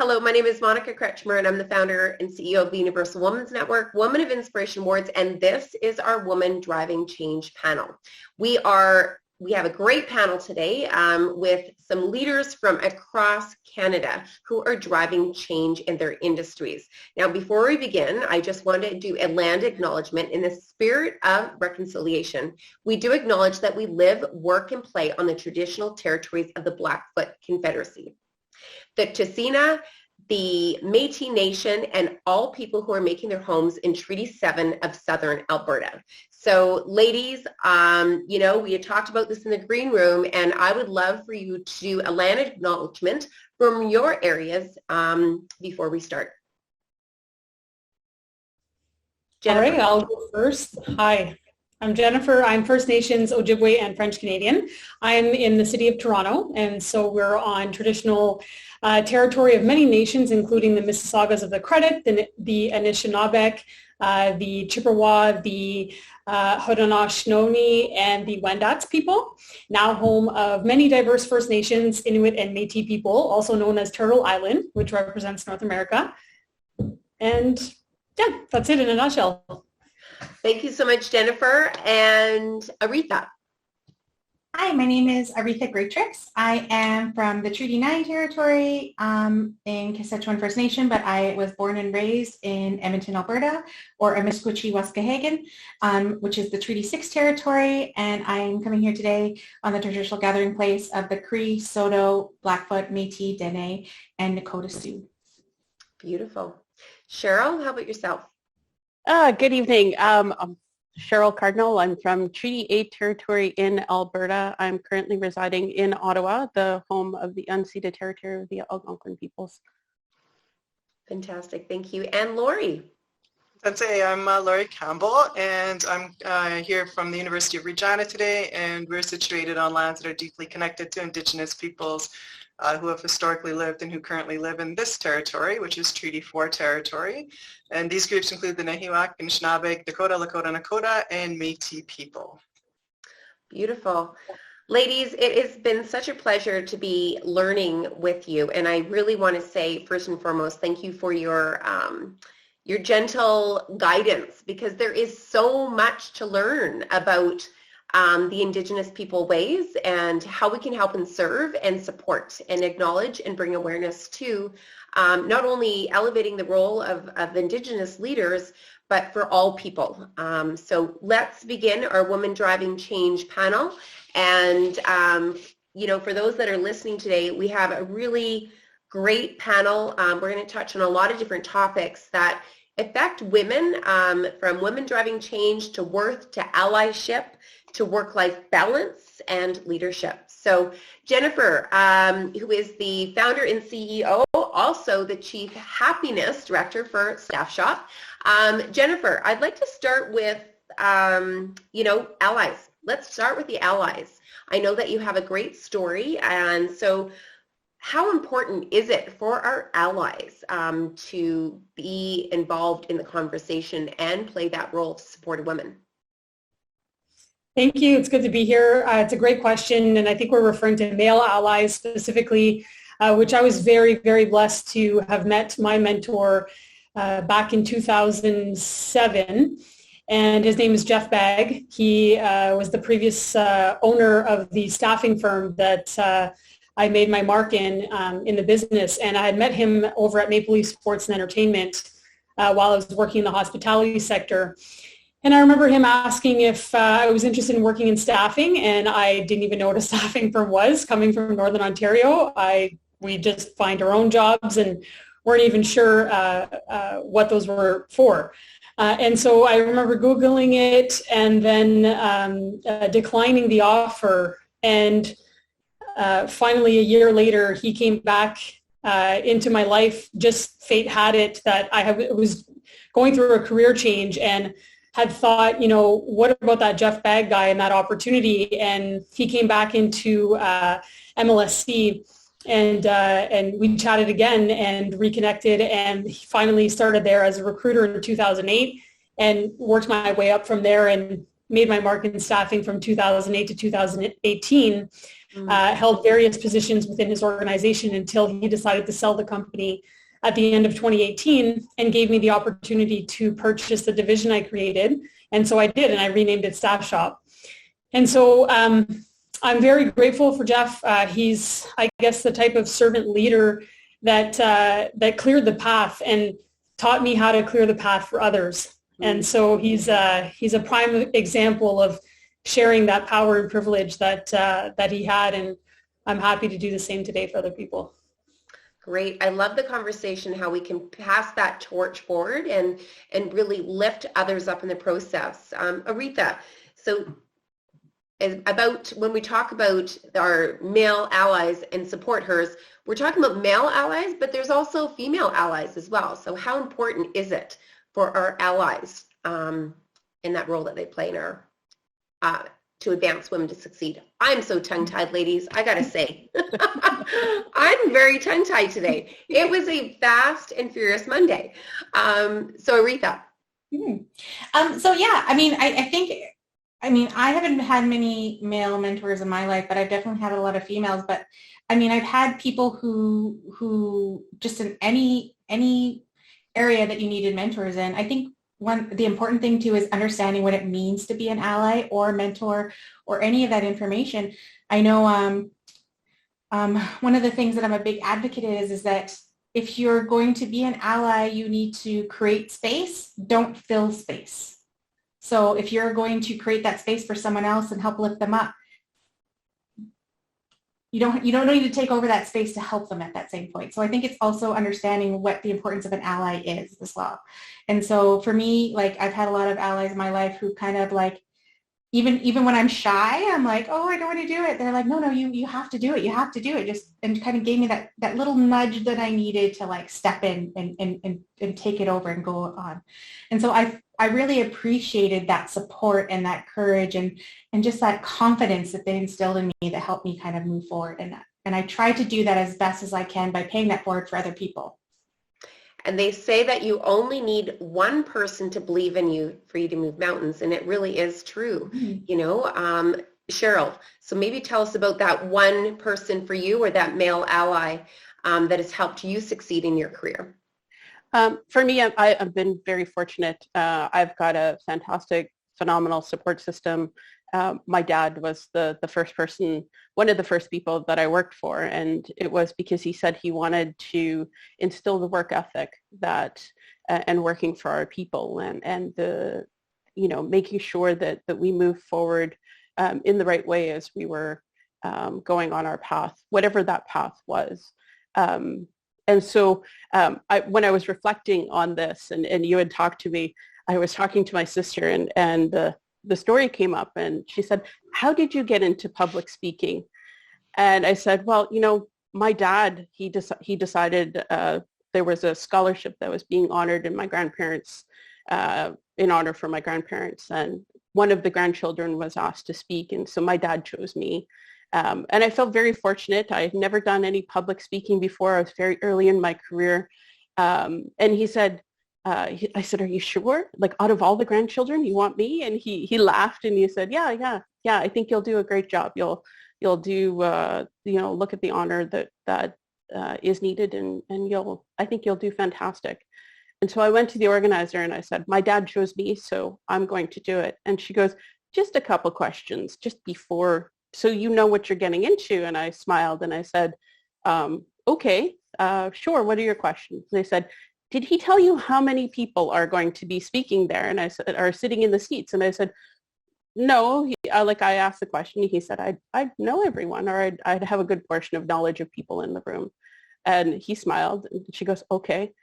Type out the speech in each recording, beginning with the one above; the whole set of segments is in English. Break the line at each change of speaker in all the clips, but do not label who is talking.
Hello, my name is Monica Kretschmer, and I'm the founder and CEO of the Universal Women's Network, Women of Inspiration Awards, and this is our Woman Driving Change panel. We have a great panel today with some leaders from across Canada who are driving change in their industries. Now, before we begin, I just want to do a land acknowledgement. In the spirit of reconciliation, we do acknowledge that we live, work, and play on the traditional territories of the Blackfoot Confederacy, the Tsuut'ina, the Métis Nation, and all people who are making their homes in Treaty 7 of Southern Alberta. So ladies, we had talked about this in the green room, and I would love for you to do a land acknowledgement from your areas before we start.
Jennifer. All right, I'll go first. Hi. I'm Jennifer. I'm First Nations, Ojibwe, and French Canadian. I'm in the city of Toronto, and so we're on traditional territory of many nations, including the Mississaugas of the Credit, the Anishinaabe, the Chippewa, the Haudenosaunee, and the Wendat people, now home of many diverse First Nations, Inuit, and Métis people, also known as Turtle Island, which represents North America. And yeah, that's it in a nutshell.
Thank you so much, Jennifer. And Aretha.
Hi, my name is Aretha Greatrix. I am from the Treaty 9 territory in Saskatchewan First Nation, but I was born and raised in Edmonton, Alberta, or Amiskwaci-Waskahegan, which is the Treaty 6 territory, and I'm coming here today on the traditional gathering place of the Cree, Saulteaux, Blackfoot, Métis, Dene, and Nakota Sioux.
Beautiful. Cheryl, how about yourself?
Good evening. I'm Cheryl Cardinal. I'm from Treaty 8 territory in Alberta. I'm currently residing in Ottawa, the home of the unceded territory of the Algonquin peoples.
Fantastic. Thank you. And Lori.
I'm Laurie Campbell, and I'm here from the University of Regina today, and we're situated on lands that are deeply connected to Indigenous peoples who have historically lived and who currently live in this territory, which is Treaty 4 territory. And these groups include the Nahiwak, Anishinaabe, Dakota, Lakota, Nakota, and Métis people.
Beautiful. Ladies, it has been such a pleasure to be learning with you. And I really want to say, first and foremost, thank you for your gentle guidance, because there is so much to learn about the Indigenous people ways and how we can help and serve and support and acknowledge and bring awareness to not only elevating the role of Indigenous leaders, but for all people. So let's begin our Women Driving Change panel. And, for those that are listening today, we have a really great panel. We're going to touch on a lot of different topics that affect women, from women driving change to worth to allyship to work-life balance and leadership. So Jennifer, who is the founder and CEO, also the Chief Happiness Director for Staff Shop. Jennifer, I'd like to start with, allies. Let's start with the allies. I know that you have a great story, and so how important is it for our allies to be involved in the conversation and play that role to support women?
Thank you. It's good to be here. It's a great question, and I think we're referring to male allies specifically, which I was very, very blessed to have met my mentor back in 2007, and his name is Jeff Bagg. He was the previous owner of the staffing firm that I made my mark in the business, and I had met him over at Maple Leaf Sports and Entertainment while I was working in the hospitality sector. And I remember him asking if I was interested in working in staffing, and I didn't even know what a staffing firm was. Coming from Northern Ontario, we just find our own jobs and weren't even sure what those were for. And so I remember Googling it and then declining the offer. And finally, a year later, he came back into my life. Just fate had it that I was going through a career change and had thought, what about that Jeff Bagg guy and that opportunity? And he came back into MLSC, and we chatted again and reconnected, and he finally started there as a recruiter in 2008 and worked my way up from there and made my mark in staffing from 2008 to 2018. held various positions within his organization until he decided to sell the company at the end of 2018 and gave me the opportunity to purchase the division I created. And so I did, and I renamed it Staff Shop. And so I'm very grateful for Jeff. He's, I guess, the type of servant leader that cleared the path and taught me how to clear the path for others. And so he's a prime example of sharing that power and privilege that he had, and I'm happy to do the same today for other people.
Great. I love the conversation, how we can pass that torch forward and really lift others up in the process. Aretha, so about when we talk about our male allies and support hers, we're talking about male allies, but there's also female allies as well. So how important is it for our allies in that role that they play in our to advance women to succeed? I'm so tongue-tied, ladies, I gotta say. I'm very tongue-tied today. It was a fast and furious Monday. So Aretha.
So yeah, I mean, I think, I haven't had many male mentors in my life, but I've definitely had a lot of females. But I mean, I've had people who just in any area that you needed mentors in. I think the important thing too is understanding what it means to be an ally or a mentor or any of that information. I know one of the things that I'm a big advocate is that if you're going to be an ally, you need to create space, don't fill space. So if you're going to create that space for someone else and help lift them up, you don't need to take over that space to help them at that same point. So I think it's also understanding what the importance of an ally is as well. And so for me, like, I've had a lot of allies in my life who kind of like, even when I'm shy, I'm like, oh, I don't want to do it. They're like, no, you have to do it. You have to do it. Just, and kind of gave me that little nudge that I needed to like step in and take it over and go on. And so I really appreciated that support and that courage and just that confidence that they instilled in me that helped me kind of move forward in that. And I try to do that as best as I can by paying that forward for other people.
And they say that you only need one person to believe in you for you to move mountains, and it really is true. You know, Cheryl, so maybe tell us about that one person for you or that male ally that has helped you succeed in your career.
For me, I've been very fortunate. I've got a fantastic, phenomenal support system. My dad was the first person, one of the first people that I worked for, and it was because he said he wanted to instill the work ethic that and working for our people and the, you know, making sure that we move forward in the right way as we were going on our path, whatever that path was. And so when I was reflecting on this and you had talked to me, I was talking to my sister and the story came up and she said, how did you get into public speaking? And I said, well, you know, my dad, he decided there was a scholarship that was being honored in my grandparents, in honor for my grandparents. And one of the grandchildren was asked to speak. And so my dad chose me. And I felt very fortunate. I had never done any public speaking before. I was very early in my career. And he said, I said, are you sure? Like, out of all the grandchildren, you want me? And he laughed and he said, yeah, I think you'll do a great job. You'll do, you know, look at the honor that is needed and I think you'll do fantastic. And so I went to the organizer and I said, my dad chose me, so I'm going to do it. And she goes, just a couple questions just before, so you know what you're getting into. And I smiled and I said, okay, sure. What are your questions? They said, did he tell you how many people are going to be speaking there? And I said, are sitting in the seats? And I said, no. I asked the question. He said, I'd know everyone, or I'd have a good portion of knowledge of people in the room. And he smiled. And she goes, okay.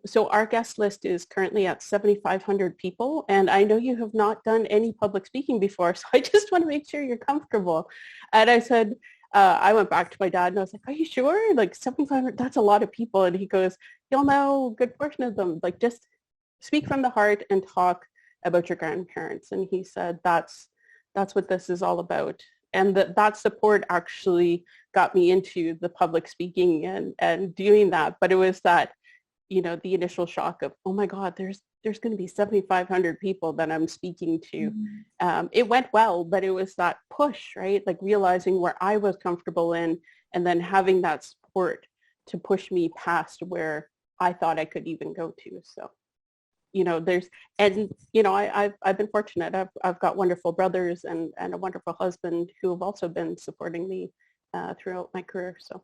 So our guest list is currently at 7,500 people. And I know you have not done any public speaking before, so I just want to make sure you're comfortable. And I said, I went back to my dad and I was like, are you sure? Like 7,500, that's a lot of people. And he goes, you'll know a good portion of them. Like, just speak from the heart and talk about your grandparents. And he said, that's what this is all about. And that support actually got me into the public speaking and doing that. But it was that, you know, the initial shock of, oh my God, there's there's going to be 7,500 people that I'm speaking to. It went well, but it was that push, right? Like realizing where I was comfortable in and then having that support to push me past where I thought I could even go to. So, I've been fortunate. I've got wonderful brothers and a wonderful husband who have also been supporting me throughout my career. So.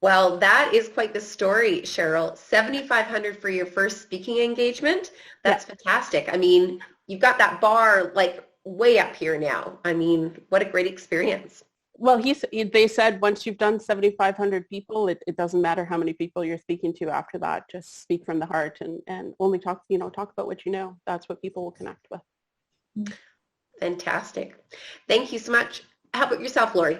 Well, that is quite the story, Cheryl. 7,500 for your first speaking engagement. That's fantastic. I mean, you've got that bar like way up here now. I mean, what a great experience.
Well, they said once you've done 7,500 people, it doesn't matter how many people you're speaking to after that. Just speak from the heart and only talk about what you know. That's what people will connect with.
Fantastic. Thank you so much. How about yourself, Lori?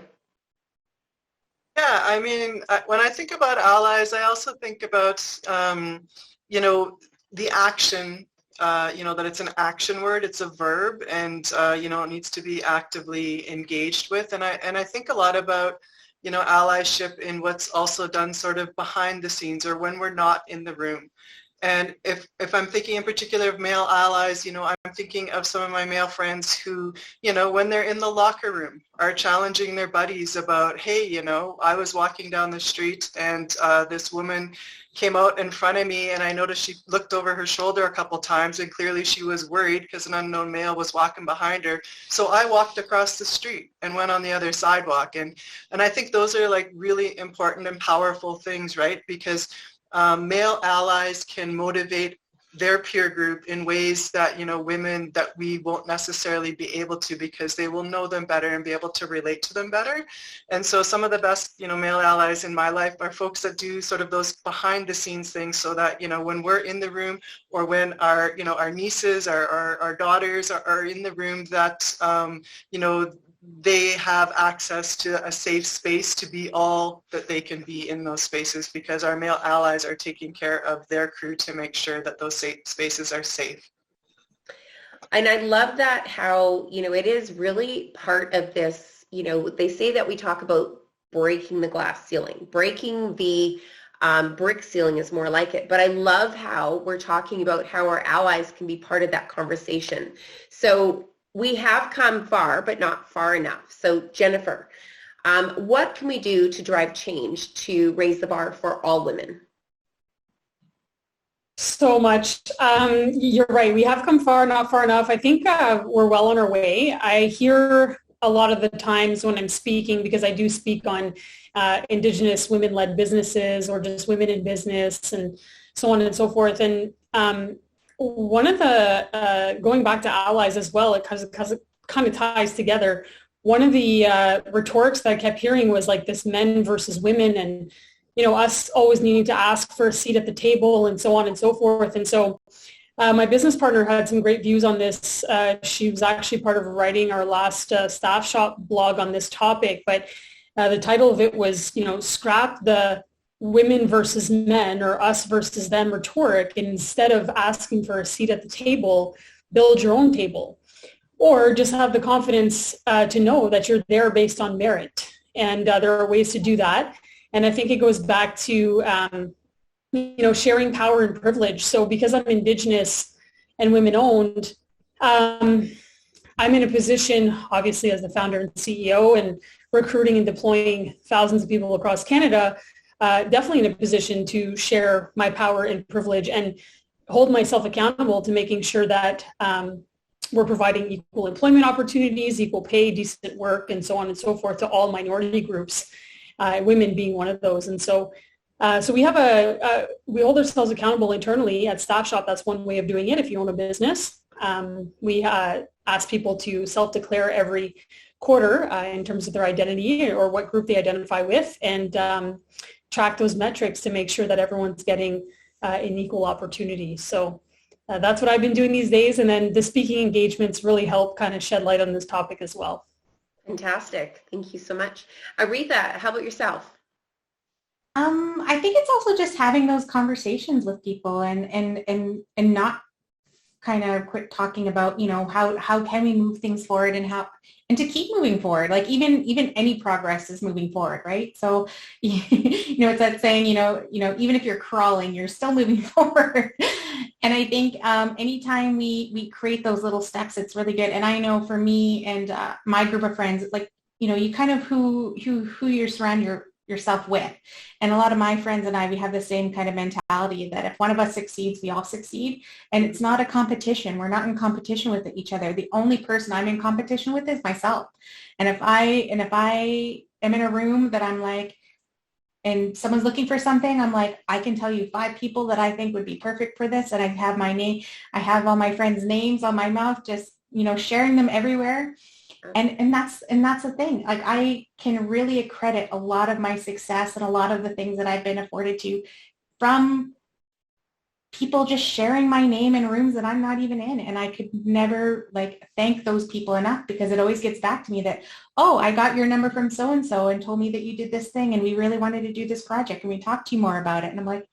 Yeah, I mean, when I think about allies, I also think about, the action, that it's an action word, it's a verb, and, it needs to be actively engaged with. And I think a lot about, allyship in what's also done sort of behind the scenes or when we're not in the room. And if I'm thinking in particular of male allies, I'm thinking of some of my male friends who, when they're in the locker room are challenging their buddies about, hey, I was walking down the street and this woman came out in front of me and I noticed she looked over her shoulder a couple times and clearly she was worried because an unknown male was walking behind her. So I walked across the street and went on the other sidewalk. And I think those are like really important and powerful things, right? Because male allies can motivate their peer group in ways that, women that we won't necessarily be able to because they will know them better and be able to relate to them better. And so some of the best, male allies in my life are folks that do sort of those behind the scenes things so that, when we're in the room or when our, our nieces, our daughters are in the room that, they have access to a safe space to be all that they can be in those spaces because our male allies are taking care of their crew to make sure that those safe spaces are safe.
And I love that how, it is really part of this, they say that we talk about breaking the glass ceiling, breaking the brick ceiling is more like it. But I love how we're talking about how our allies can be part of that conversation. So we have come far, but not far enough. So Jennifer, what can we do to drive change to raise the bar for all women?
So much. You're right. We have come far, not far enough. I think we're well on our way. I hear a lot of the times when I'm speaking, because I do speak on Indigenous women-led businesses or just women in business and so on and so forth. And one of the, going back to allies as well, it kind of ties together. One of the rhetorics that I kept hearing was like this men versus women and, us always needing to ask for a seat at the table and so on and so forth. And so my business partner had some great views on this. She was actually part of writing our last staff shop blog on this topic, but the title of it was, scrap the women versus men or us versus them rhetoric, and instead of asking for a seat at the table, build your own table, or just have the confidence to know that you're there based on merit. And there are ways to do that. And I think it goes back to, sharing power and privilege. So because I'm Indigenous and women owned, I'm in a position, obviously as the founder and CEO and recruiting and deploying thousands of people across Canada, definitely in a position to share my power and privilege and hold myself accountable to making sure that we're providing equal employment opportunities, equal pay, decent work, and so on and so forth to all minority groups, women being one of those. And so we have we hold ourselves accountable internally at Staff Shop. That's one way of doing it if you own a business. We ask people to self-declare every quarter in terms of their identity or what group they identify with, and track those metrics to make sure that everyone's getting an equal opportunity. So that's what I've been doing these days. And then the speaking engagements really help kind of shed light on this topic as well.
Fantastic. Thank you so much. Aretha, how about yourself?
I think it's also just having those conversations with people and not kind of quit talking about, how can we move things forward and to keep moving forward. Like even any progress is moving forward, right? So, it's that saying, even if you're crawling, you're still moving forward. And I think anytime we create those little steps, it's really good. And I know for me and my group of friends, like, you kind of who you surround yourself with. And a lot of my friends and I, we have the same kind of mentality that if one of us succeeds, we all succeed. And it's not a competition. We're not in competition with each other. The only person I'm in competition with is myself. And if I am in a room that I'm like, and someone's looking for something, I'm like, I can tell you 5 people that I think would be perfect for this. And I have my name, I have all my friends' names on my mouth, just, sharing them everywhere. And that's the thing. Like, I can really accredit a lot of my success and a lot of the things that I've been afforded to from people just sharing my name in rooms that I'm not even in. And I could never thank those people enough, because it always gets back to me that, oh, I got your number from so-and-so and told me that you did this thing and we really wanted to do this project and we talked to you more about it. And I'm like,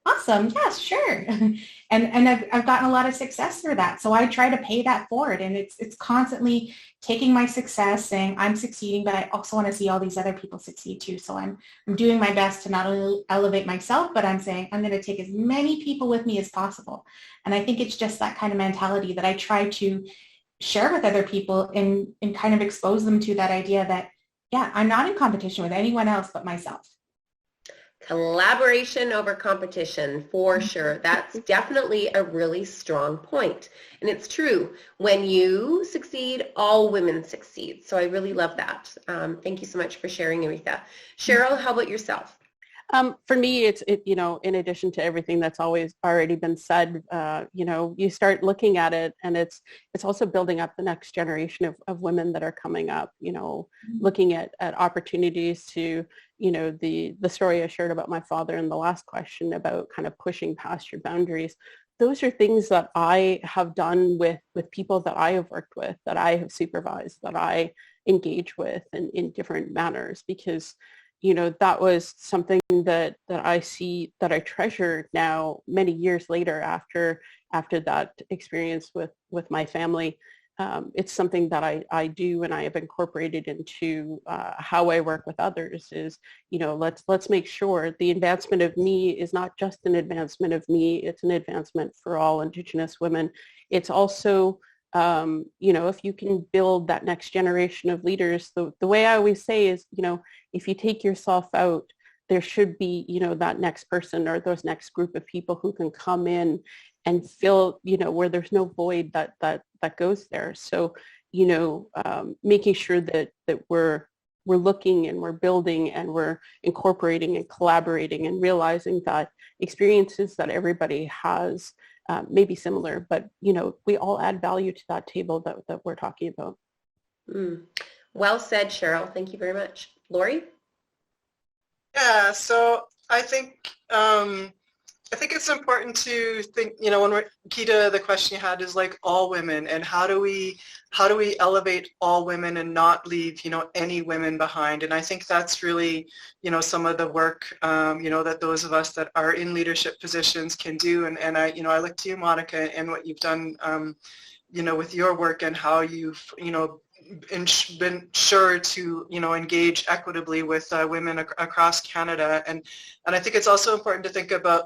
awesome. Yes, sure. And I've gotten a lot of success through that. So I try to pay that forward, and it's constantly taking my success, saying I'm succeeding, but I also want to see all these other people succeed too. So I'm doing my best to not only elevate myself, but I'm saying I'm going to take as many people with me as possible. And I think it's just that kind of mentality that I try to share with other people and kind of expose them to that idea that, yeah, I'm not in competition with anyone else but myself.
Collaboration over competition, for sure. That's definitely a really strong point. And it's true. When you succeed, all women succeed. So I really love that. Thank you so much for sharing, Aretha. Cheryl, how about yourself?
For me, it's in addition to everything that's always already been said, you start looking at it, and it's also building up the next generation of women that are coming up, looking at opportunities to, the story I shared about my father in the last question about kind of pushing past your boundaries. Those are things that I have done with people that I have worked with, that I have supervised, that I engage with in different manners, because that was something that I see, that I treasure now many years later after that experience with my family. It's something that I do, and I have incorporated into how I work with others is, let's make sure the advancement of me is not just an advancement of me, it's an advancement for all Indigenous women. It's also if you can build that next generation of leaders, the way I always say is, if you take yourself out, there should be, that next person or those next group of people who can come in and fill, where there's no void that goes there. So, making sure that we're looking and we're building and we're incorporating and collaborating and realizing that experiences that everybody has may be similar, but we all add value to that table that we're talking about.
Well said, Cheryl. Thank you very much. Lori?
Yeah, so I think it's important to think, when Keita, the question you had is like all women, and how do we elevate all women and not leave, any women behind? And I think that's really, some of the work, that those of us that are in leadership positions can do. And I look to you, Monica, and what you've done, with your work and how you've, been sure to, engage equitably with women across Canada. And I think it's also important to think about,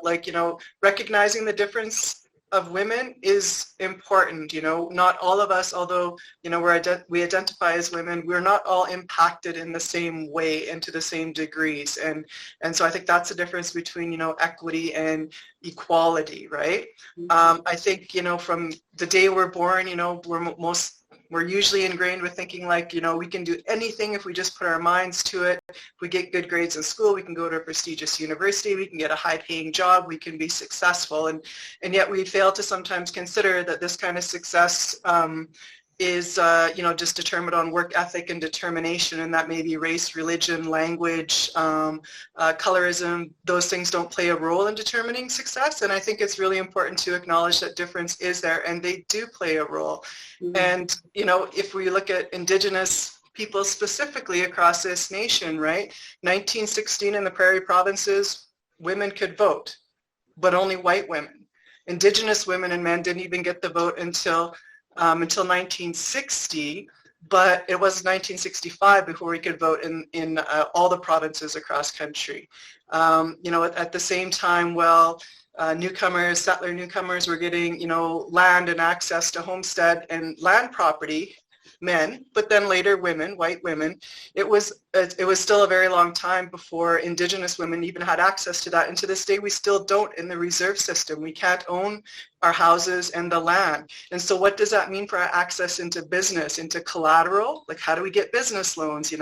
recognizing the difference of women is important. Not all of us, although, we identify as women, we're not all impacted in the same way and to the same degrees. And so I think that's the difference between, equity and equality, right? I think, from the day we're born, we're usually ingrained with thinking we can do anything if we just put our minds to it. If we get good grades in school, we can go to a prestigious university, we can get a high-paying job, we can be successful. And yet we fail to sometimes consider that this kind of success is, just determined on work ethic and determination, and that may be race, religion, language, colorism. Those things don't play a role in determining success. And I think it's really important to acknowledge that difference is there, and they do play a role. And, if we look at Indigenous people specifically across this nation, right, 1916 in the Prairie provinces, women could vote, but only white women. Indigenous women and men didn't even get the vote until 1960, but it was 1965 before we could vote in all the provinces across country. At the same time, settler newcomers were getting, land and access to homestead and land property, men, but then later women, white women. It was still a very long time before Indigenous women even had access to that. And to this day, we still don't in the reserve system. We can't own our houses and the land. And so what does that mean for our access into business, into collateral? Like, how do we get business loans,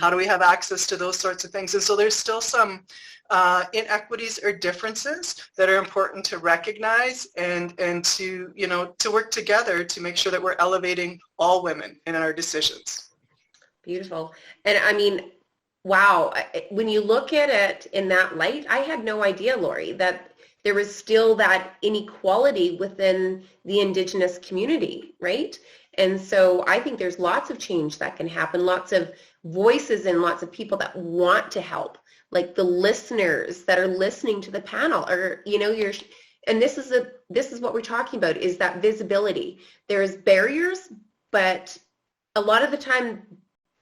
How do we have access to those sorts of things? And so there's still some inequities or differences that are important to recognize and to work together to make sure that we're elevating all women in our decisions.
Beautiful. And I mean, wow, when you look at it in that light, I had no idea, Lori, that there was still that inequality within the Indigenous community, right? And so I think there's lots of change that can happen, lots of voices and lots of people that want to help, like the listeners that are listening to the panel, or and this is what we're talking about, is that visibility. There's barriers, but a lot of the time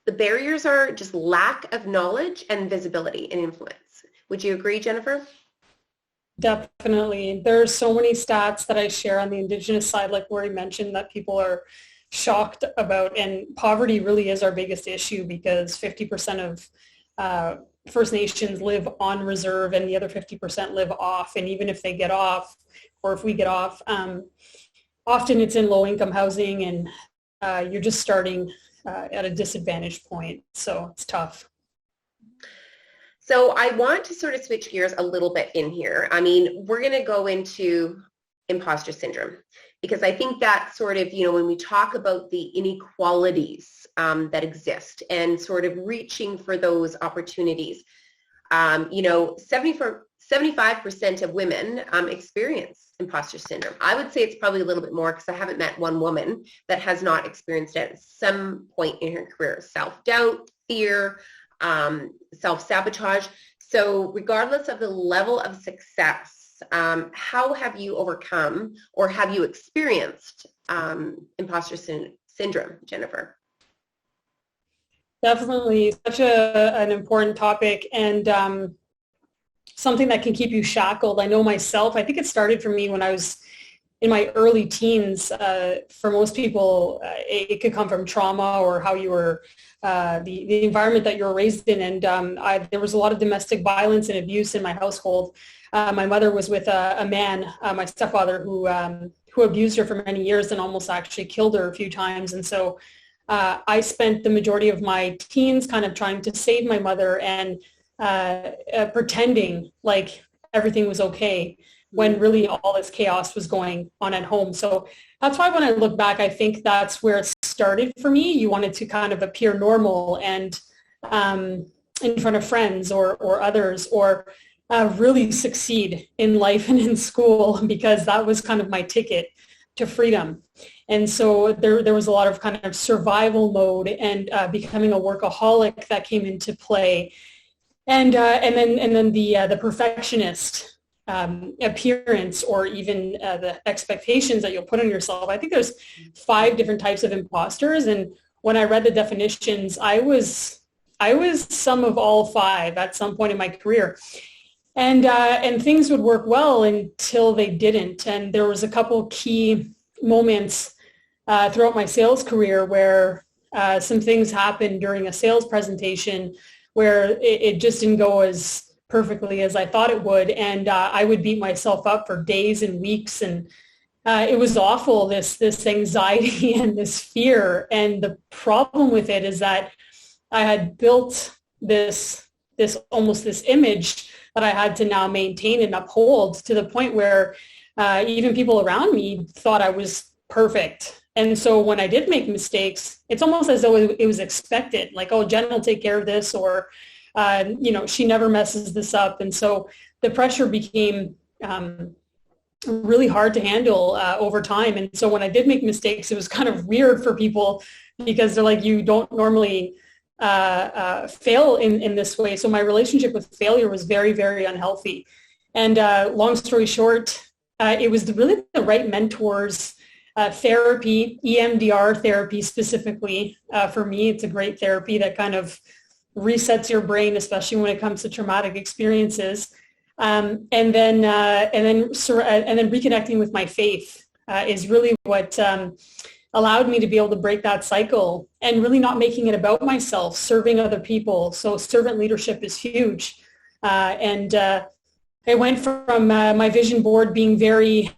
the barriers are just lack of knowledge and visibility and influence. Would you agree, Jennifer?
Definitely. There are so many stats that I share on the Indigenous side, like Lori mentioned, that people are shocked about, and poverty really is our biggest issue because 50% of First Nations live on reserve and the other 50% live off. And even if they get off, or if we get off, often it's in low-income housing, and you're just starting at a disadvantage point. So it's tough.
So I want to sort of switch gears a little bit in here. I mean, we're going to go into imposter syndrome, because I think that sort of, when we talk about the inequalities that exist and sort of reaching for those opportunities, 75% of women experience imposter syndrome. I would say it's probably a little bit more, because I haven't met one woman that has not experienced it at some point in her career. Self-doubt, fear, self-sabotage. So regardless of the level of success, how have you overcome, or have you experienced imposter syndrome, Jennifer?
Definitely such an important topic, and something that can keep you shackled. I know myself, I think it started for me when I was in my early teens. For most people, it could come from trauma or how you were, the environment that you were raised in. And there was a lot of domestic violence and abuse in my household. My mother was with a man, my stepfather, who abused her for many years and almost actually killed her a few times. And so I spent the majority of my teens kind of trying to save my mother and pretending like everything was okay, when really all this chaos was going on at home. So that's why when I look back, I think that's where it started for me. You wanted to kind of appear normal and in front of friends or others, or really succeed in life and in school, because that was kind of my ticket to freedom. And so there was a lot of kind of survival mode and becoming a workaholic that came into play. And then the perfectionist appearance, or even the expectations that you'll put on yourself. I think there's 5 different types of imposters, and when I read the definitions, I was some of all 5 at some point in my career, and things would work well until they didn't. And there was a couple key moments throughout my sales career where some things happened during a sales presentation where it just didn't go as perfectly as I thought it would. And I would beat myself up for days and weeks. And it was awful, this anxiety and this fear. And the problem with it is that I had built this image that I had to now maintain and uphold, to the point where even people around me thought I was perfect. And so when I did make mistakes, it's almost as though it was expected, like, oh, Jen will take care of this, or, she never messes this up. And so the pressure became really hard to handle over time. And so when I did make mistakes, it was kind of weird for people, because they're like, you don't normally fail in this way. So my relationship with failure was very, very unhealthy. And long story short, it was really the right mentors, therapy, EMDR therapy specifically. For me, it's a great therapy that kind of resets your brain, especially when it comes to traumatic experiences. And then reconnecting with my faith is really what allowed me to be able to break that cycle and really not making it about myself, serving other people. So servant leadership is huge. I went from my vision board being very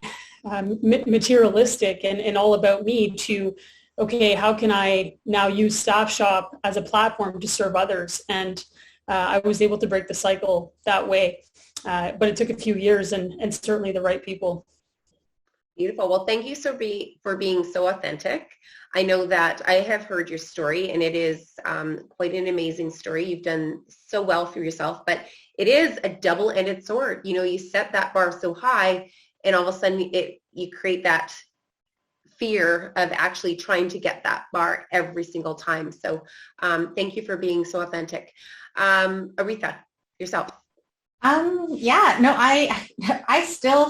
materialistic and all about me to, okay, how can I now use Staff Shop as a platform to serve others? And I was able to break the cycle that way. But it took a few years and certainly the right people.
Beautiful. Well, thank you for being so authentic. I know that I have heard your story, and it is quite an amazing story. You've done so well for yourself, but it is a double-ended sword. You know, you set that bar so high, and all of a sudden you create that fear of actually trying to get that bar every single time. So thank you for being so authentic. Aretha, yourself.
Yeah, no, I still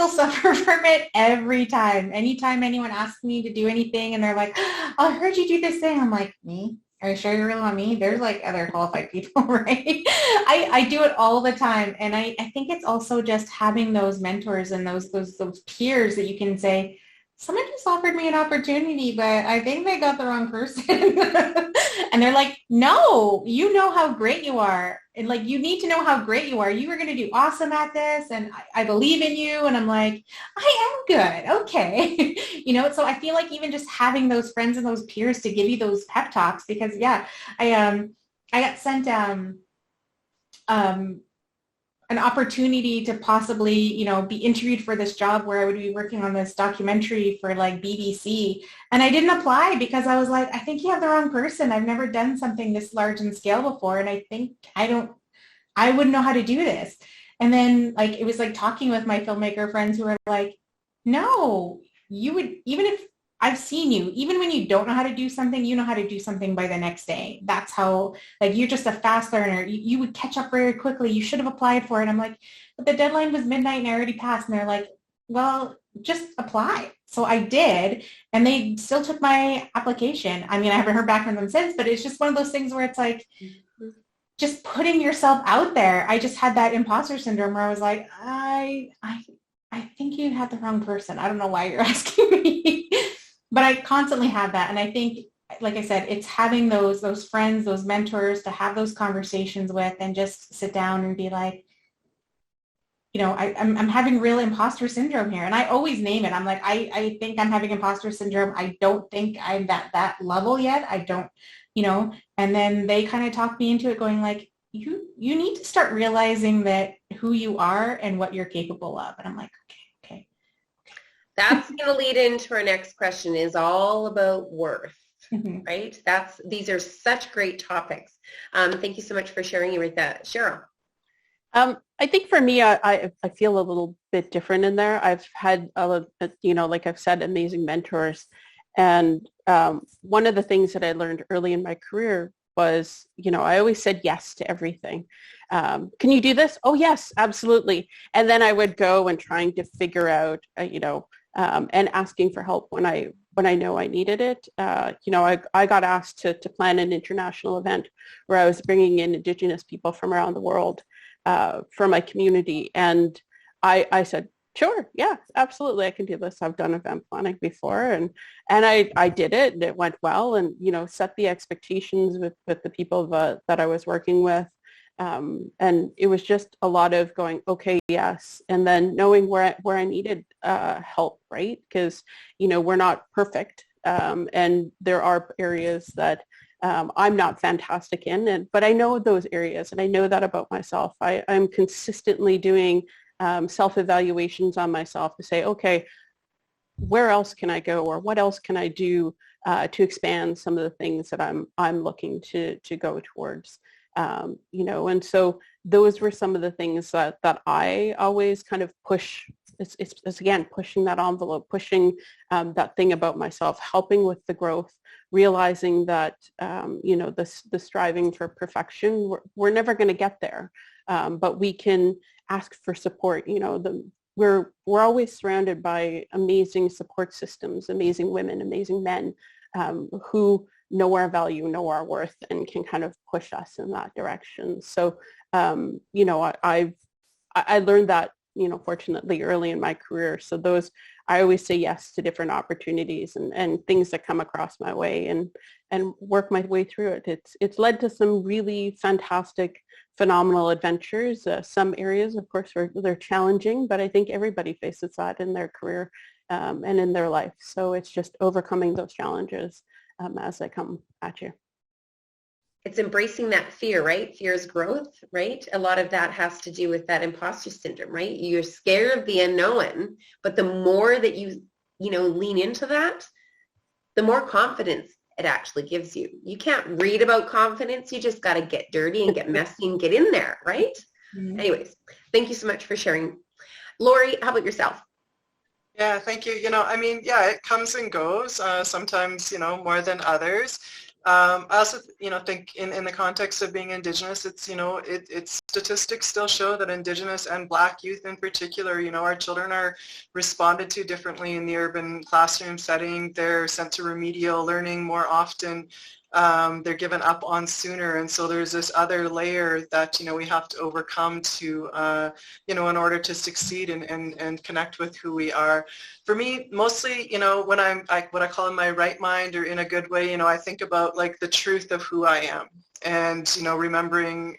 suffer from it every time. Anytime anyone asks me to do anything and they're like, oh, I heard you do this thing. I'm like, me? Are you sure you're really on me? There's like other qualified people, right? I do it all the time. And I think it's also just having those mentors and those peers that you can say, someone just offered me an opportunity, but I think they got the wrong person. And they're like, no, you know how great you are. And like, you need to know how great you are. You are going to do awesome at this. And I believe in you. And I'm like, I am good. Okay. You know, so I feel like even just having those friends and those peers to give you those pep talks, because yeah, I got sent, an opportunity to possibly, you know, be interviewed for this job where I would be working on this documentary for like BBC. And I didn't apply because I was like, I think you have the wrong person. I've never done something this large in scale before. And I think I wouldn't know how to do this. And then like, it was like talking with my filmmaker friends who were like, no, you would, even if I've seen you, even when you don't know how to do something, you know how to do something by the next day. That's how, like, you're just a fast learner. You would catch up very quickly. You should have applied for it. I'm like, but the deadline was midnight and I already passed. And they're like, well, just apply. So I did, and they still took my application. I mean, I haven't heard back from them since, but it's just one of those things where it's like, just putting yourself out there. I just had that imposter syndrome where I was like, I think you had the wrong person. I don't know why you're asking me. But I constantly have that. And I think, like I said, it's having those friends, those mentors to have those conversations with and just sit down and be like, you know, I'm having real imposter syndrome here. And I always name it. I'm like, I think I'm having imposter syndrome. I don't think I'm at that level yet. I don't, you know, and then they kind of talk me into it going like, you need to start realizing that who you are and what you're capable of. And I'm like, okay.
That's going to lead into our next question, is all about worth, right? These are such great topics. Thank you so much for sharing with that. Cheryl.
I think for me, I feel a little bit different in there. I've had, you know, like I've said, amazing mentors. And one of the things that I learned early in my career was, you know, I always said yes to everything. Can you do this? Oh, yes, absolutely. And then I would go and trying to figure out, you know, and asking for help when I know I needed it. You know, I got asked to plan an international event where I was bringing in Indigenous people from around the world for my community. And I said, sure, yeah, absolutely, I can do this. I've done event planning before. And I did it, and it went well, and, you know, set the expectations with the people that I was working with. And it was just a lot of going, okay, yes, and then knowing where I needed help, right? Because, you know, we're not perfect, and there are areas that I'm not fantastic in, but I know those areas, and I know that about myself. I'm consistently doing self-evaluations on myself to say, okay, where else can I go, or what else can I do to expand some of the things that I'm looking to go towards. You know, and so those were some of the things that I always kind of push. It's again, pushing that envelope, pushing that thing about myself, helping with the growth, realizing that, you know, the striving for perfection, we're never going to get there, but we can ask for support. You know, we're always surrounded by amazing support systems, amazing women, amazing men who know our value, know our worth, and can kind of push us in that direction. So, you know, I learned that, you know, fortunately early in my career. So I always say yes to different opportunities and things that come across my way and work my way through it. It's led to some really fantastic, phenomenal adventures. Some areas, of course, they're challenging, but I think everybody faces that in their career and in their life. So it's just overcoming those challenges as they come at you.
It's embracing that fear, right? Fear is growth, right? A lot of that has to do with that imposter syndrome, right? You're scared of the unknown, but the more that you lean into that, the more confidence it actually gives you. You can't read about confidence. You just got to get dirty and get messy and get in there, right? Mm-hmm. Anyways, thank you so much for sharing. Lori, how about yourself?
Yeah, thank you. You know, I mean, yeah, it comes and goes, sometimes, you know, more than others. I also, you know, think in the context of being Indigenous, it's, you know, it's statistics still show that Indigenous and Black youth in particular, you know, our children are responded to differently in the urban classroom setting. They're sent to remedial learning more often. They're given up on sooner. And so there's this other layer that, you know, we have to overcome to, you know, in order to succeed and connect with who we are. For me, mostly, you know, when I'm what I call in my right mind or in a good way, you know, I think about like the truth of who I am. And, you know, remembering,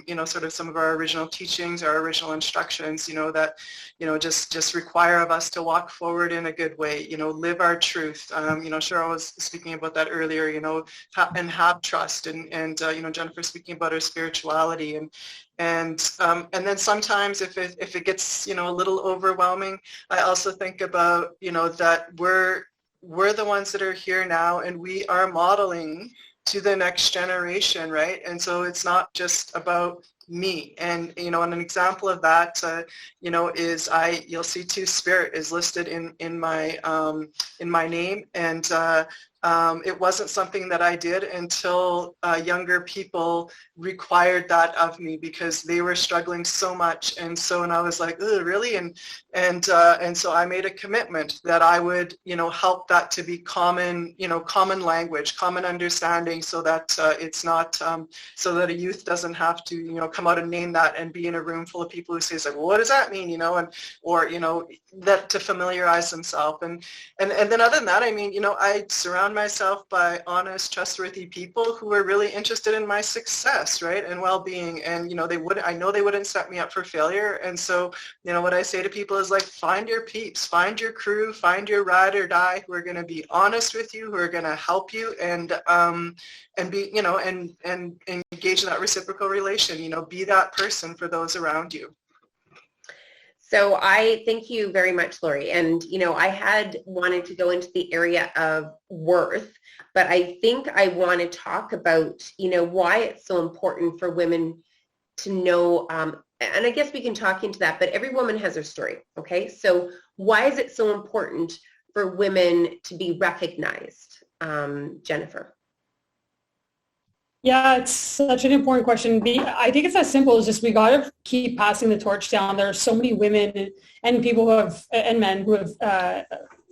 you know, sort of some of our original teachings, our original instructions, you know, that, you know, just require of us to walk forward in a good way, you know, live our truth. You know, Cheryl was speaking about that earlier, you know, and have trust and you know, Jennifer speaking about her spirituality and then sometimes if it gets, you know, a little overwhelming, I also think about, you know, that we're the ones that are here now and we are modeling to the next generation, right? And so it's not just about me. And, you know, and an example of that, you know, is you'll see Two-Spirit is listed in my name. And it wasn't something that I did until younger people required that of me because they were struggling so much. And I was like, oh, really? And so I made a commitment that I would, you know, help that to be common, you know, common language, common understanding so that it's not, so that a youth doesn't have to, you know, come out and name that and be in a room full of people who say, like, well, what does that mean? You know, or, you know, that to familiarize themselves. And then other than that, I mean, you know, I surround myself by honest, trustworthy people who are really interested in my success, right, and well-being. And, you know, I know they wouldn't set me up for failure. And so, you know, what I say to people is like, find your peeps, find your crew, find your ride or die who are going to be honest with you, who are going to help you and be, you know, and engage in that reciprocal relation, you know, be that person for those around you.
So I thank you very much, Lori. And, you know, I had wanted to go into the area of worth, but I think I want to talk about, you know, why it's so important for women to know, and I guess we can talk into that, but every woman has her story, okay? So why is it so important for women to be recognized, Jennifer?
Yeah, it's such an important question. I think it's as simple as just we got to keep passing the torch down. There are so many women and people who have, and men who have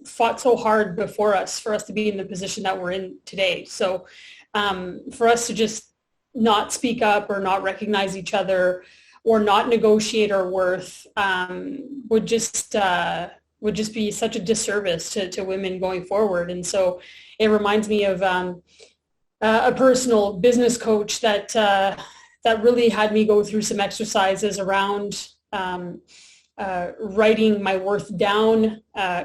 fought so hard before us for us to be in the position that we're in today. So for us to just not speak up or not recognize each other or not negotiate our worth would just be such a disservice to women going forward. And so it reminds me of a personal business coach that really had me go through some exercises around writing my worth down,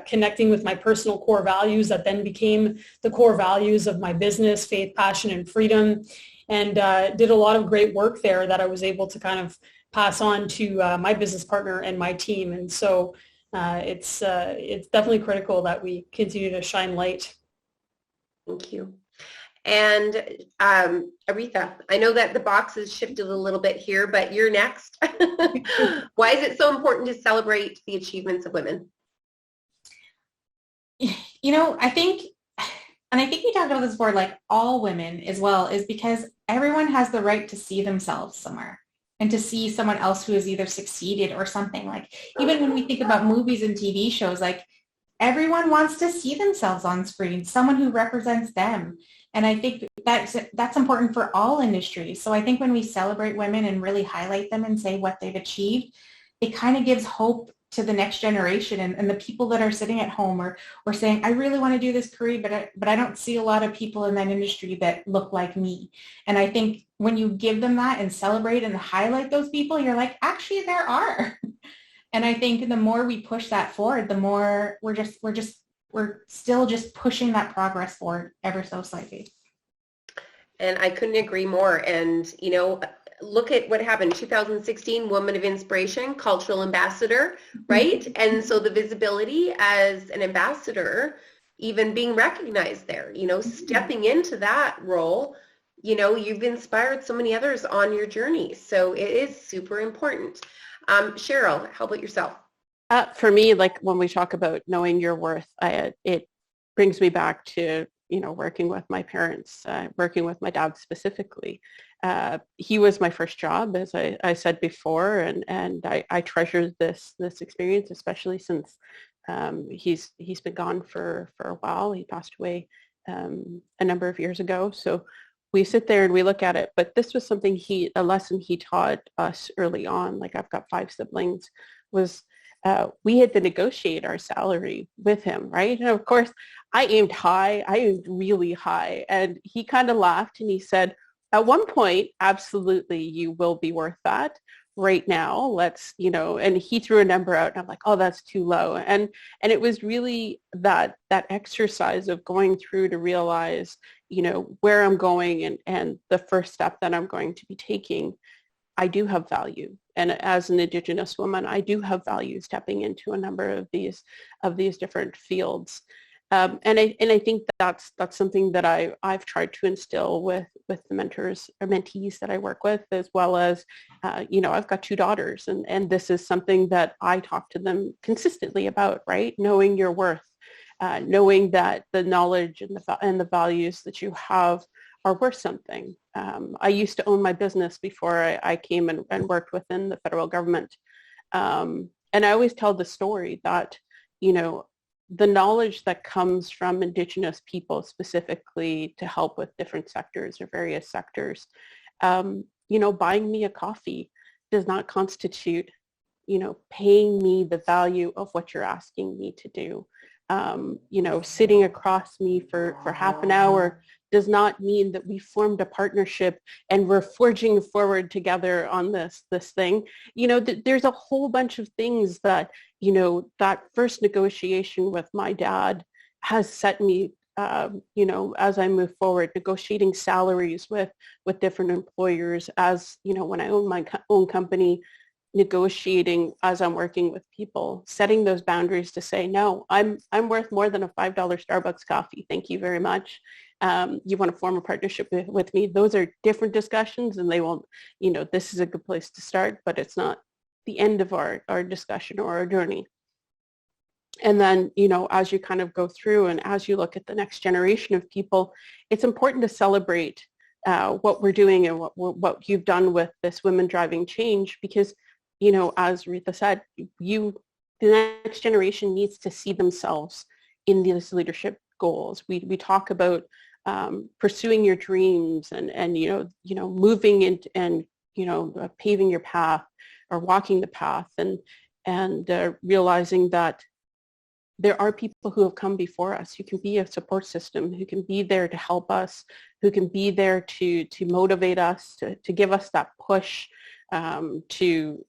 connecting with my personal core values that then became the core values of my business, faith, passion, and freedom, and did a lot of great work there that I was able to kind of pass on to my business partner and my team. And so it's definitely critical that we continue to shine light.
Thank you. And Aretha, I know that the box has shifted a little bit here, but you're next. Why is it so important to celebrate the achievements of women?
You know, I think we talked about this before, like all women as well, is because everyone has the right to see themselves somewhere. and to see someone else who has either succeeded or something. Like, even when we think about movies and TV shows, like, everyone wants to see themselves on screen, someone who represents them. And I think that's important for all industries. So I think when we celebrate women and really highlight them and say what they've achieved, it kind of gives hope to the next generation and the people that are sitting at home or saying, I really want to do this career, but I don't see a lot of people in that industry that look like me. And I think when you give them that and celebrate and highlight those people, you're like, actually, there are. And I think the more we push that forward, the more we're still just pushing that progress forward ever so slightly.
And I couldn't agree more. And, you know, look at what happened. 2016, Woman of Inspiration, Cultural Ambassador, right? And so the visibility as an ambassador, even being recognized there, you know, stepping into that role, you know, you've inspired so many others on your journey. So it is super important. Cheryl, how about yourself?
For me, like when we talk about knowing your worth, it brings me back to, you know, working with my parents, working with my dad specifically. He was my first job, as I said before, and I treasure this experience, especially since he's been gone for a while. He passed away a number of years ago. So we sit there and we look at it, but this was something a lesson he taught us early on. Like, I've got 5 siblings, was we had to negotiate our salary with him, right? And of course, I aimed really high, and he kind of laughed and he said, at one point, absolutely, you will be worth that. Right now, let's, you know, and he threw a number out and I'm like, oh, that's too low. And it was really that exercise of going through to realize, you know, where I'm going and the first step that I'm going to be taking. I do have value. And as an Indigenous woman, I do have value stepping into a number of these different fields. And I think that's something that I've tried to instill with the mentors or mentees that I work with, as well as, you know, I've got 2 daughters, and this is something that I talk to them consistently about, right? Knowing your worth, knowing that the knowledge and the values that you have are worth something. I used to own my business before I came and worked within the federal government. And I always tell the story that, you know, the knowledge that comes from Indigenous people specifically to help with different sectors or various sectors, you know, buying me a coffee does not constitute, you know, paying me the value of what you're asking me to do. You know, sitting across me for half an hour does not mean that we formed a partnership and we're forging forward together on this thing. You know, there's a whole bunch of things that, you know, that first negotiation with my dad has set me, you know, as I move forward, negotiating salaries with different employers, as, you know, when I own my own company, negotiating as I'm working with people, setting those boundaries to say, no, I'm worth more than a $5 Starbucks coffee. Thank you very much. You want to form a partnership with me? Those are different discussions, and they won't, you know, this is a good place to start, but it's not the end of our discussion or our journey. And then, you know, as you kind of go through and as you look at the next generation of people, it's important to celebrate what we're doing and what you've done with this Women Driving Change, because, you know, as Rita said, the next generation needs to see themselves in these leadership goals. We talk about pursuing your dreams and you know moving into and you know paving your path or walking the path and realizing that there are people who have come before us who can be a support system, who can be there to help us, who can be there to motivate us, to give us that push, to,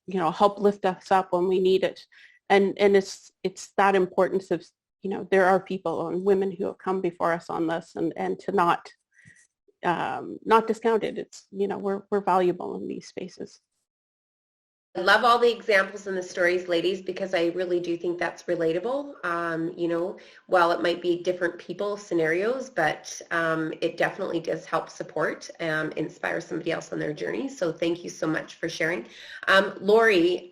you know, help lift us up when we need it. And it's that importance of, you know, there are people and women who have come before us on this, and to not discount it. It's, you know, we're valuable in these spaces.
I love all the examples and the stories, ladies, because I really do think that's relatable. You know, while it might be different people scenarios, but it definitely does help support, inspire somebody else on their journey. So thank you so much for sharing. Lori,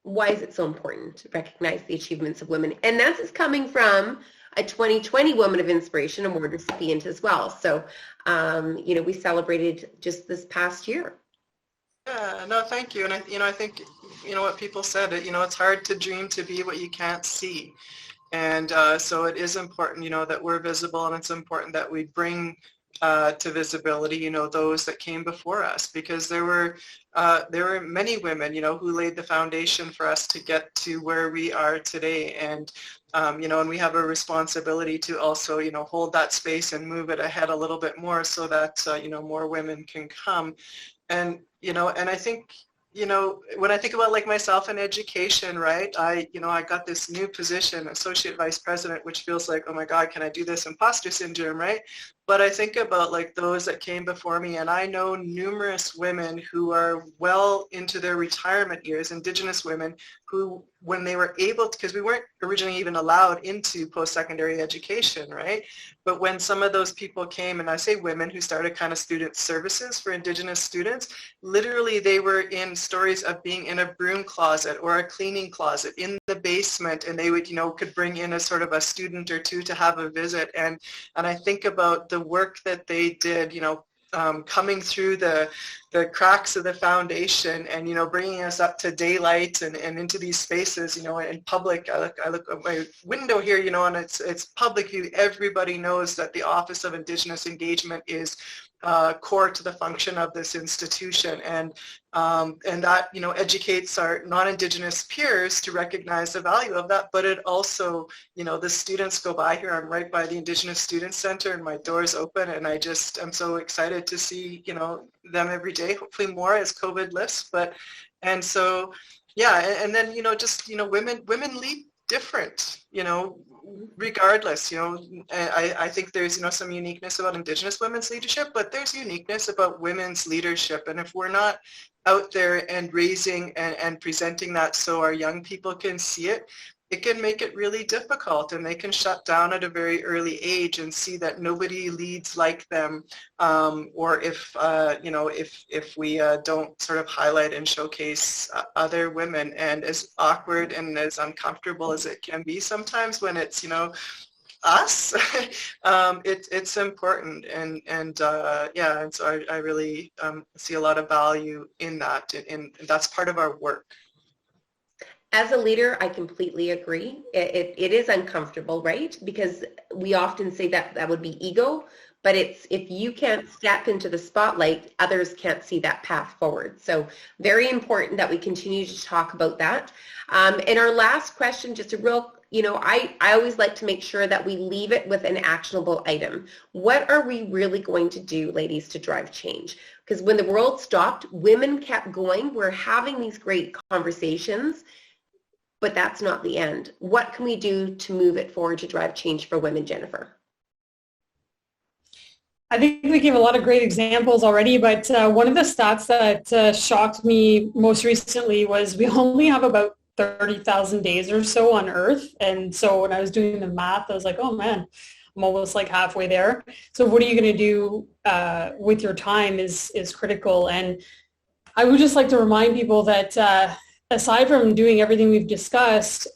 why is it so important to recognize the achievements of women? And that is coming from a 2020 Woman of Inspiration Award recipient as well. So, you know, we celebrated just this past year.
Yeah, no, thank you. And I think, what people said, it's hard to dream to be what you can't see. And so it is important, that we're visible, and it's important that we bring to visibility, those that came before us, because there were many women, who laid the foundation for us to get to where we are today. And, and we have a responsibility to also, hold that space and move it ahead a little bit more so that, more women can come. And, and I think, when I think about like myself in education, right, I got this new position, associate vice president, which feels like, oh my God, can I do this? Imposter syndrome, right? But I think about like those that came before me, and I know numerous women who are well into their retirement years, Indigenous women, who, when they were able to, because we weren't originally even allowed into post-secondary education, right? But when some of those people came, and I say women who started kind of student services for Indigenous students, literally they were in stories of being in a broom closet or a cleaning closet in the basement, and they would, could bring in a sort of a student or two to have a visit. And I think about the work that they did, coming through the cracks of the foundation and, bringing us up to daylight and into these spaces, in public. I look at my window here, and it's public view. Everybody knows that the Office of Indigenous Engagement is core to the function of this institution, and that educates our non-Indigenous peers to recognize the value of that. But it also, the students go by here. I'm right by the Indigenous Student Center, and my door's open, and I'm so excited to see them every day. Hopefully more as COVID lifts. And so yeah, and then women lead different, regardless, I think there's, some uniqueness about Indigenous women's leadership, but there's uniqueness about women's leadership. And if we're not out there and raising and presenting that so our young people can see it, it can make it really difficult, and they can shut down at a very early age and see that nobody leads like them, or if we don't sort of highlight and showcase other women. And as awkward and as uncomfortable as it can be sometimes when it's us, it's important, and so I really see a lot of value in that, and that's part of our work.
As a leader, I completely agree. It is uncomfortable, right? Because we often say that would be ego, but it's, if you can't step into the spotlight, others can't see that path forward. So very important that we continue to talk about that. And our last question, just a real, I always like to make sure that we leave it with an actionable item. What are we really going to do, ladies, to drive change? Because when the world stopped, women kept going. We're having these great conversations, but that's not the end. What can we do to move it forward to drive change for women, Jennifer?
I think we gave a lot of great examples already, but one of the stats that shocked me most recently was we only have about 30,000 days or so on Earth. And so when I was doing the math, I was like, oh man, I'm almost like halfway there. So what are you going to do with your time is critical. And I would just like to remind people that aside from doing everything we've discussed,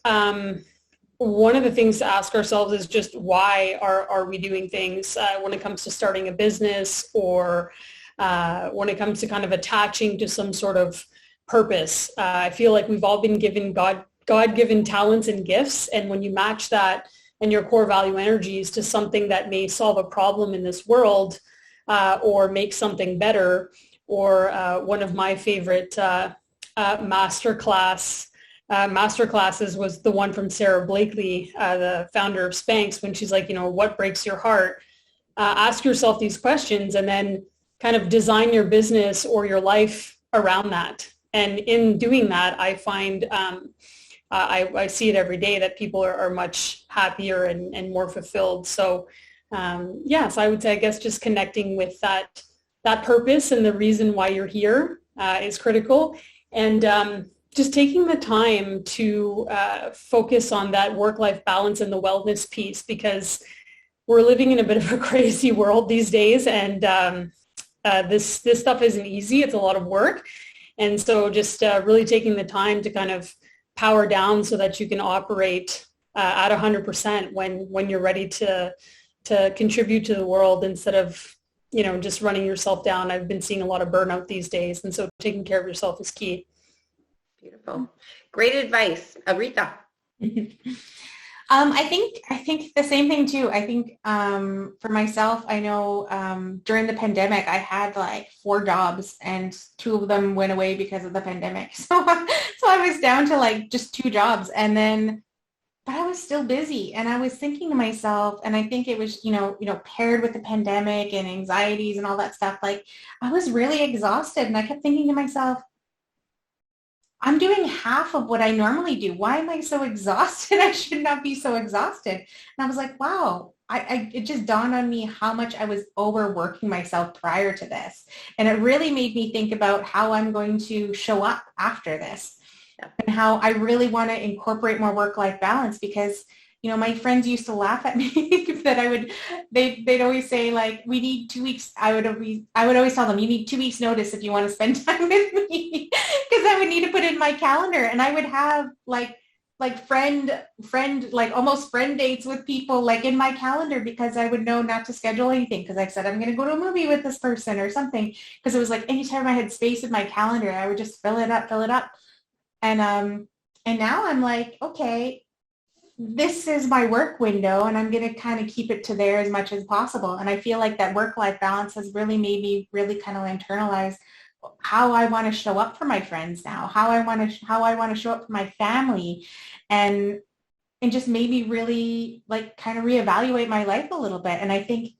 one of the things to ask ourselves is just why are we doing things when it comes to starting a business, or when it comes to kind of attaching to some sort of purpose. I feel like we've all been given God-given talents and gifts, and when you match that and your core value energies to something that may solve a problem in this world, or make something better, or one of my favorite masterclasses was the one from Sarah Blakely, the founder of Spanx, when she's like, what breaks your heart? Ask yourself these questions and then kind of design your business or your life around that. And in doing that, I find, I see it every day that people are much happier and more fulfilled. So so I would say, I guess, just connecting with that purpose and the reason why you're here is critical. And just taking the time to focus on that work-life balance and the wellness piece, because we're living in a bit of a crazy world these days, and this stuff isn't easy. It's a lot of work. And so just really taking the time to kind of power down so that you can operate at 100% when you're ready to contribute to the world, instead of just running yourself down. I've been seeing a lot of burnout these days. And so taking care of yourself is key.
Beautiful. Great advice. Aretha.
I think the same thing too. I think for myself, I know during the pandemic, I had like 4 jobs and 2 of them went away because of the pandemic. So I was down to like just 2 jobs, and then, but I was still busy, and I was thinking to myself, and I think it was, paired with the pandemic and anxieties and all that stuff, like I was really exhausted, and I kept thinking to myself, I'm doing half of what I normally do. Why am I so exhausted? I should not be so exhausted. And I was like, wow, it just dawned on me how much I was overworking myself prior to this. And it really made me think about how I'm going to show up after this and how I really want to incorporate more work-life balance, because my friends used to laugh at me that they'd always say, like, we need 2 weeks. I would always tell them, you need 2 weeks notice if you want to spend time with me, because I would need to put it in my calendar, and I would have like friend, like almost friend dates with people like in my calendar, because I would know not to schedule anything, because I said, I'm going to go to a movie with this person or something, because it was like anytime I had space in my calendar, I would just fill it up. And now I'm like, okay, this is my work window, and I'm going to kind of keep it to there as much as possible. And I feel like that work-life balance has really made me really kind of internalize how I want to show up for my friends now, how I want to show up for my family, and just maybe really like kind of reevaluate my life a little bit. And I think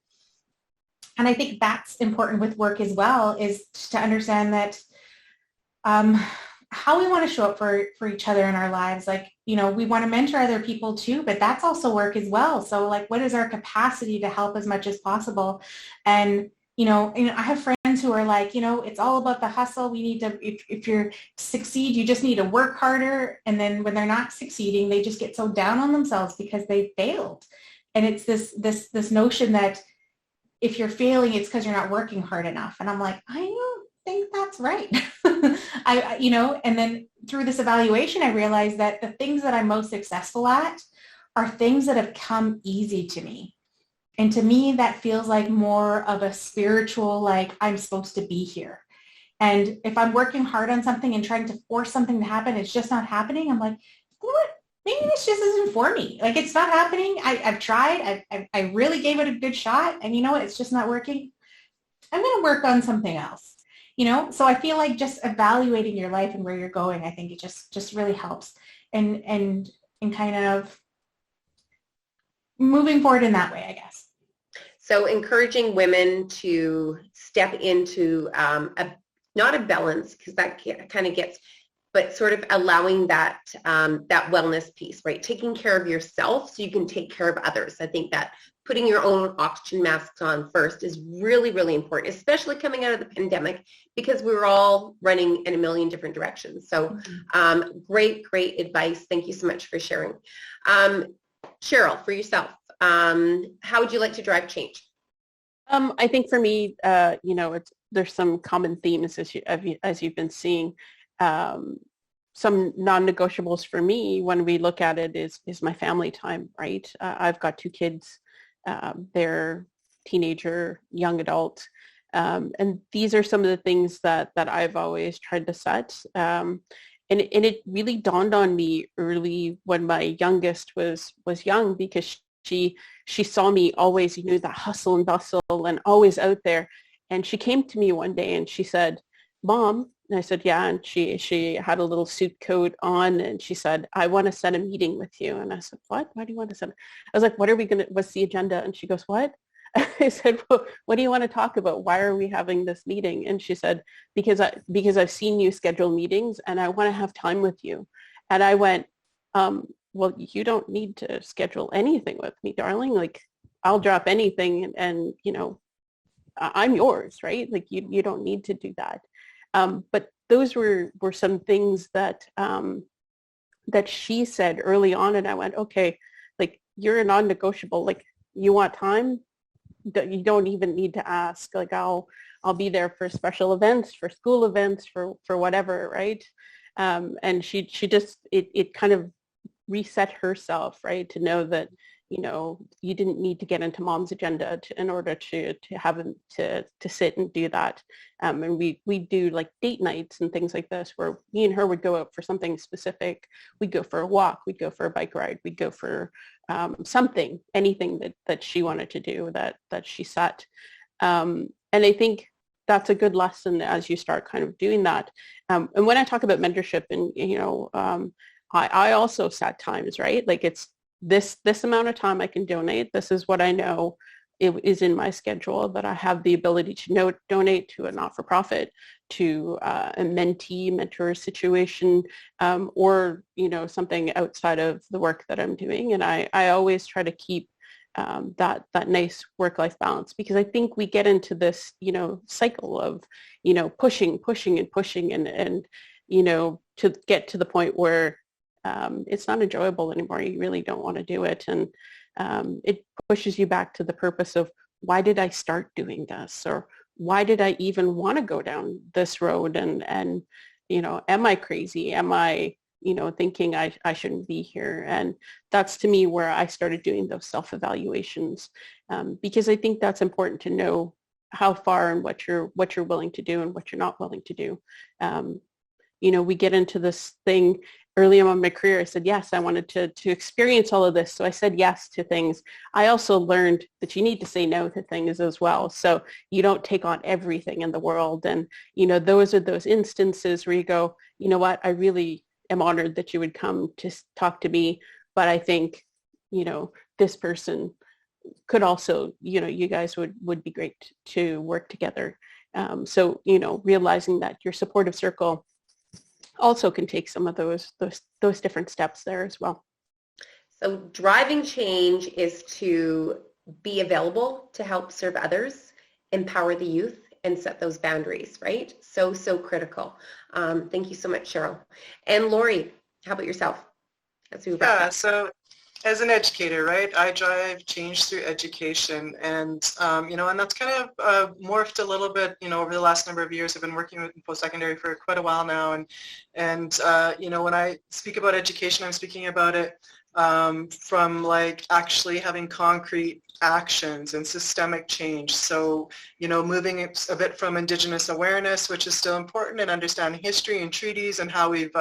that's important with work as well, is to understand that how we want to show up for each other in our lives. Like, we want to mentor other people too, but that's also work as well. So like, what is our capacity to help as much as possible? And, I have friends who are like, it's all about the hustle. We need to, if you're succeed, you just need to work harder. And then when they're not succeeding, they just get so down on themselves because they failed. And it's this notion that if you're failing, it's because you're not working hard enough. And I'm like, I don't think that's right. And then through this evaluation, I realized that the things that I'm most successful at are things that have come easy to me. And to me, that feels like more of a spiritual, like I'm supposed to be here. And if I'm working hard on something and trying to force something to happen, it's just not happening. I'm like, you know what? Maybe this just isn't for me. Like, it's not happening. I've tried. I really gave it a good shot. And you know what? It's just not working. I'm going to work on something else. So I feel like just evaluating your life and where you're going, I think it just really helps, and kind of moving forward in that way, I guess.
So encouraging women to step into not a balance, because that kind of gets, but sort of allowing that that wellness piece, right? Taking care of yourself so you can take care of others. I think that putting your own oxygen masks on first is really, really important, especially coming out of the pandemic, because we were all running in a million different directions. So great advice. Thank you so much for sharing. Cheryl, for yourself, how would you like to drive change?
I think for me, there's some common themes as you've been seeing. Some non-negotiables for me when we look at it is my family time, right? I've got 2 kids. They're teenager, young adult. And these are some of the things that I've always tried to set. And it really dawned on me early when my youngest was young, because she saw me always, the hustle and bustle and always out there. And she came to me one day and she said, Mom, and I said, yeah. And she had a little suit coat on, and she said, I want to set a meeting with you. And I said, what? Why do you want to set? I was like, what's the agenda? And she goes, what? I said, well, what do you want to talk about? Why are we having this meeting? And she said, because I've seen you schedule meetings and I want to have time with you. And I went, well, you don't need to schedule anything with me, darling. Like, I'll drop anything and I'm yours, right? Like, you don't need to do that. But those were some things that she said early on, and I went, okay, like, you're a non-negotiable. Like, you want time? You don't even need to ask. Like, I'll be there for special events, for school events, for whatever, right? And she just it kind of reset herself, right, to know that you know, you didn't need to get into mom's agenda in order to have him to sit and do that. And we do like date nights and things like this where me and her would go out for something specific. We'd go for a walk, we'd go for a bike ride, we'd go for anything that she wanted to do that she set. And I think that's a good lesson as you start kind of doing that. And when I talk about mentorship, and, you know, I also set times, right? Like it's this amount of time I can donate. This is what I know it is in my schedule, that I have the ability to donate to a not-for-profit, to a mentor situation, or, you know, something outside of the work that I'm doing. And I always try to keep that nice work-life balance, because I think we get into this, you know, cycle of, you know, pushing and, you know, to get to the point where it's not enjoyable anymore. You really don't want to do it. And it pushes you back to the purpose of, why did I start doing this? Or why did I even want to go down this road? And, you know, am I crazy? Am I, you know, thinking I shouldn't be here? And that's, to me, where I started doing those self-evaluations, because I think that's important to know how far and what you're willing to do and what you're not willing to do. You know, we get into this thing early on in my career. I said, yes, I wanted to experience all of this. So I said yes to things. I also learned that you need to say no to things as well. So you don't take on everything in the world. And, you know, those are those instances where you go, you know what, I really am honored that you would come to talk to me, but I think, you know, this person could also, you know, you guys would be great to work together. So, you know, realizing that your supportive circle also can take some of those different steps there as well.
So driving change is to be available to help serve others, empower the youth, and set those boundaries, right? So critical. Thank you so much, Cheryl. And Lori, how about yourself?
So as an educator, right, I drive change through education, and you know, and that's kind of morphed a little bit, you know, over the last number of years. I've been working with post-secondary for quite a while now, and you know, when I speak about education, I'm speaking about it from like actually having concrete actions and systemic change. So, you know, moving it a bit from Indigenous awareness, which is still important, and understanding history and treaties and how we've,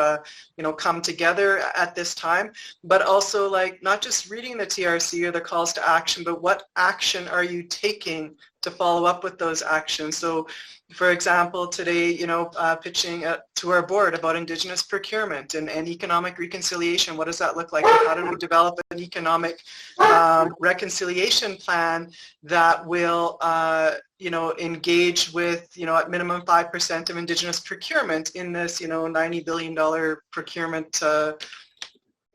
you know, come together at this time, but also like not just reading the TRC or the calls to action, but what action are you taking to follow up with those actions? So, for example, today, you know, pitching to our board about Indigenous procurement and economic reconciliation. What does that look like? How do we develop an economic reconciliation plan that will, you know, engage with, you know, at minimum 5% of Indigenous procurement in this, you know, $90 billion procurement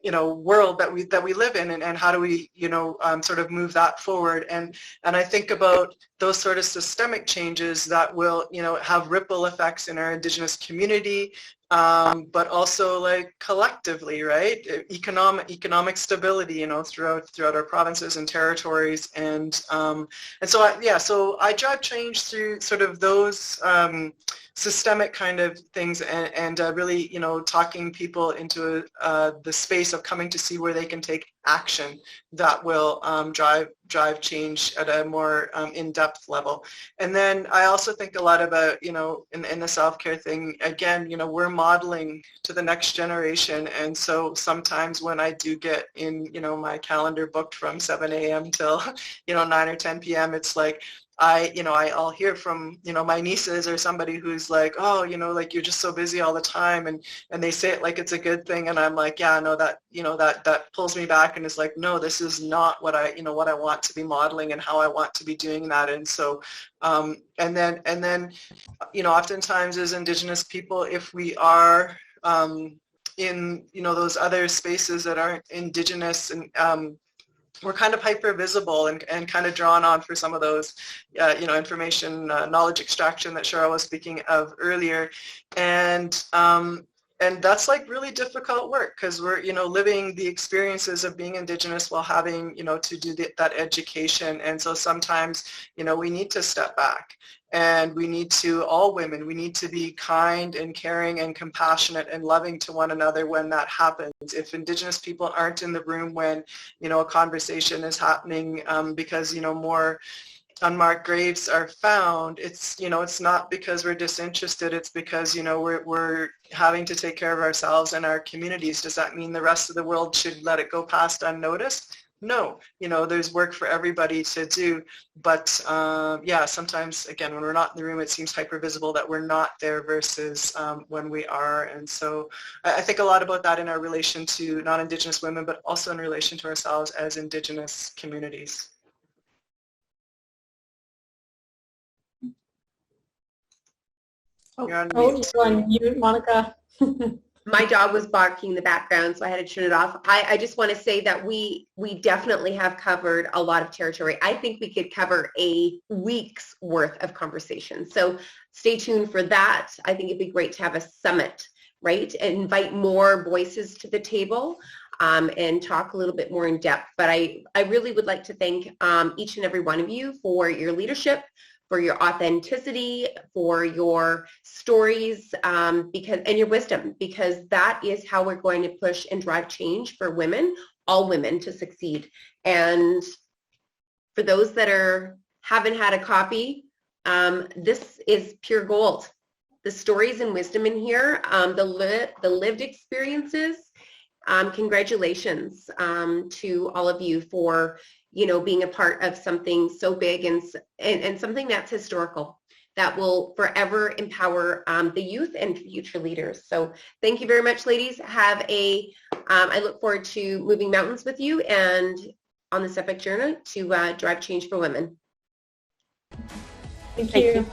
you know, world that we live in, and how do we, you know, sort of move that forward? And I think about those sort of systemic changes that will, you know, have ripple effects in our Indigenous community, but also like collectively, right? Economic stability, you know, throughout our provinces and territories, and so I drive change through sort of those systemic kind of things, and really, you know, talking people into the space of coming to see where they can take action that will drive change at a more in-depth level. And then I also think a lot about, you know, in the self-care thing, again, you know, we're modeling to the next generation, and so sometimes when I do get in, you know, my calendar booked from 7 a.m. till, you know, 9 or 10 p.m., it's like, I'll hear from, you know, my nieces or somebody who's like, oh, you know, like you're just so busy all the time, and they say it like it's a good thing, and I'm like, yeah, no, that, you know, that pulls me back, and it's like, no, this is not what I want to be modeling and how I want to be doing that. And so and then you know, oftentimes as Indigenous people, if we are in, you know, those other spaces that aren't Indigenous, and we're kind of hyper visible and kind of drawn on for some of those, you know, information, knowledge extraction that Cheryl was speaking of earlier. And that's like really difficult work, because we're, you know, living the experiences of being Indigenous while having, you know, to do that education. And so sometimes, you know, we need to step back And we need to, all women, we need to be kind and caring and compassionate and loving to one another when that happens. If Indigenous people aren't in the room when, you know, a conversation is happening because, you know, more unmarked graves are found, it's, you know, it's not because we're disinterested, it's because, you know, we're having to take care of ourselves and our communities. Does that mean the rest of the world should let it go past unnoticed? No, you know, there's work for everybody to do, but yeah, sometimes, again, when we're not in the room, it seems hyper-visible that we're not there versus when we are. And so I think a lot about that in our relation to non-Indigenous women, but also in relation to ourselves as Indigenous communities.
You're on mute, Monica.
My dog was barking in the background, so I had to turn it off. I just want to say that we definitely have covered a lot of territory. I think we could cover a week's worth of conversation. So stay tuned for that. I think it'd be great to have a summit, right? And invite more voices to the table and talk a little bit more in depth. But I really would like to thank each and every one of you for your leadership, for your authenticity, for your stories, and your wisdom, because that is how we're going to push and drive change for women, all women, to succeed. And for those that haven't had a copy, this is pure gold. The stories and wisdom in here, the lived experiences. Congratulations to all of you for, you know, being a part of something so big and something that's historical, that will forever empower the youth and future leaders. So thank you very much, ladies. I look forward to moving mountains with you and on this epic journey to drive change for women.
Thank you.